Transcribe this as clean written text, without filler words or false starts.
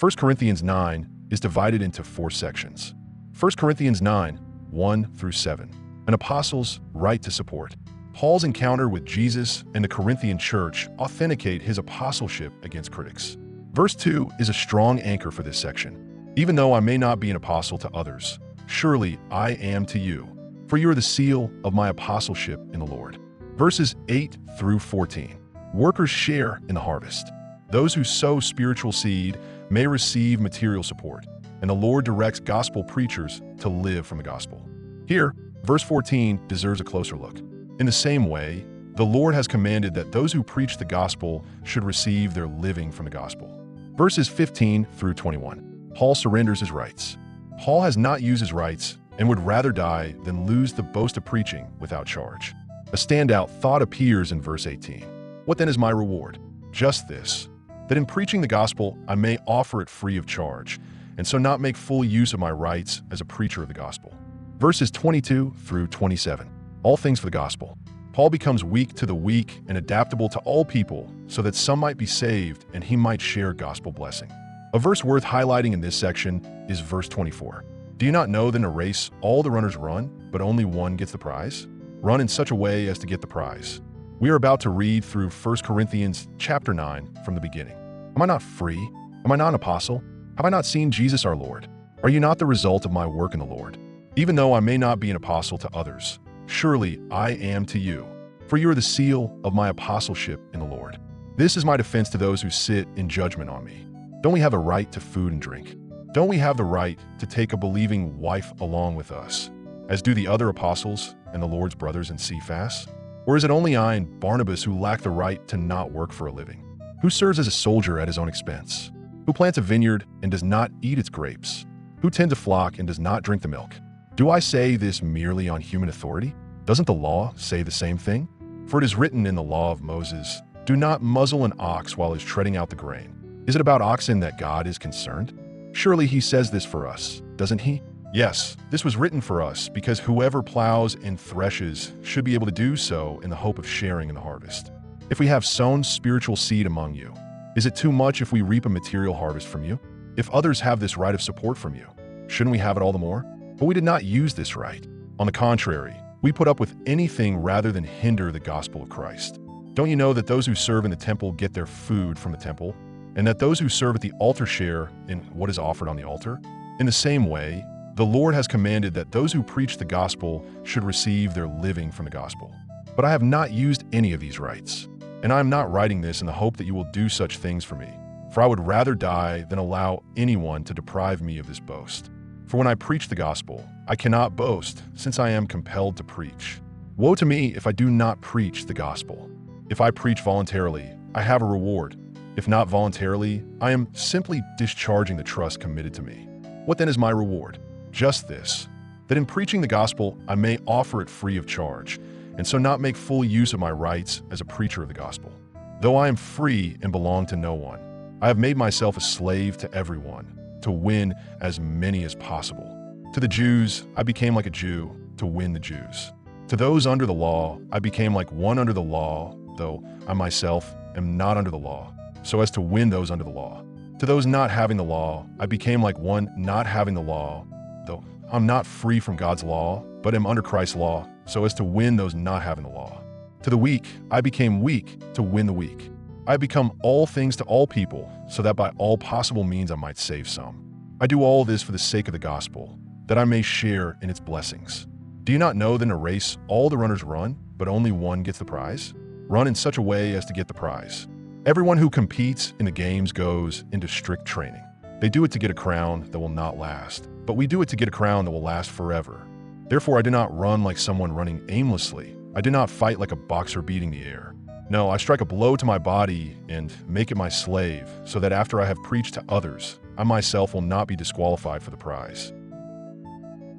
1 Corinthians 9 is divided into 4 sections. 1 Corinthians 9, 1 through 7. An apostle's right to support. Paul's encounter with Jesus and the Corinthian church authenticate his apostleship against critics. Verse 2 is a strong anchor for this section. Even though I may not be an apostle to others, surely I am to you, for you are the seal of my apostleship in the Lord. Verses 8 through 14. Workers share in the harvest. Those who sow spiritual seed may receive material support, and the Lord directs gospel preachers to live from the gospel. Here, verse 14 deserves a closer look. In the same way, the Lord has commanded that those who preach the gospel should receive their living from the gospel. Verses 15 through 21. Paul surrenders his rights. Paul has not used his rights and would rather die than lose the boast of preaching without charge. A standout thought appears in verse 18. What then is my reward? Just this, that in preaching the gospel I may offer it free of charge, and so not make full use of my rights as a preacher of the gospel. Verses 22 through 27. All things for the gospel. Paul becomes weak to the weak and adaptable to all people so that some might be saved and he might share gospel blessing. A verse worth highlighting in this section is verse 24. Do you not know that in a race all the runners run, but only one gets the prize? Run in such a way as to get the prize. We are about to read through 1 Corinthians chapter 9 from the beginning. Am I not free? Am I not an apostle? Have I not seen Jesus our Lord? Are you not the result of my work in the Lord? Even though I may not be an apostle to others, surely I am to you, for you are the seal of my apostleship in the Lord. This is my defense to those who sit in judgment on me. Don't we have a right to food and drink? Don't we have the right to take a believing wife along with us, as do the other apostles and the Lord's brothers in Cephas? Or is it only I and Barnabas who lack the right to not work for a living? Who serves as a soldier at his own expense? Who plants a vineyard and does not eat its grapes? Who tends a flock and does not drink the milk? Do I say this merely on human authority? Doesn't the law say the same thing? For it is written in the law of Moses, do not muzzle an ox while he's treading out the grain. Is it about oxen that God is concerned? Surely he says this for us, doesn't he? Yes, this was written for us because whoever plows and threshes should be able to do so in the hope of sharing in the harvest. If we have sown spiritual seed among you, is it too much if we reap a material harvest from you? If others have this right of support from you, shouldn't we have it all the more? But we did not use this right. On the contrary, we put up with anything rather than hinder the gospel of Christ. Don't you know that those who serve in the temple get their food from the temple, and that those who serve at the altar share in what is offered on the altar? In the same way, the Lord has commanded that those who preach the gospel should receive their living from the gospel. But I have not used any of these rights, and I am not writing this in the hope that you will do such things for me, for I would rather die than allow anyone to deprive me of this boast. For when I preach the gospel, I cannot boast, since I am compelled to preach. Woe to me if I do not preach the gospel. If I preach voluntarily, I have a reward. If not voluntarily, I am simply discharging the trust committed to me. What then is my reward? Just this, that in preaching the gospel I may offer it free of charge, and so not make full use of my rights as a preacher of the gospel. Though I am free and belong to no one, I have made myself a slave to everyone, to win as many as possible. To the Jews, I became like a Jew to win the Jews. To those under the law, I became like one under the law, though I myself am not under the law, so as to win those under the law. To those not having the law, I became like one not having the law, though I'm not free from God's law, but am under Christ's law, so as to win those not having the law. To the weak, I became weak to win the weak. I have become all things to all people, so that by all possible means I might save some. I do all this for the sake of the gospel, that I may share in its blessings. Do you not know that in a race all the runners run, but only one gets the prize? Run in such a way as to get the prize. Everyone who competes in the games goes into strict training. They do it to get a crown that will not last, but we do it to get a crown that will last forever. Therefore I do not run like someone running aimlessly. I do not fight like a boxer beating the air. No, I strike a blow to my body and make it my slave, so that after I have preached to others, I myself will not be disqualified for the prize.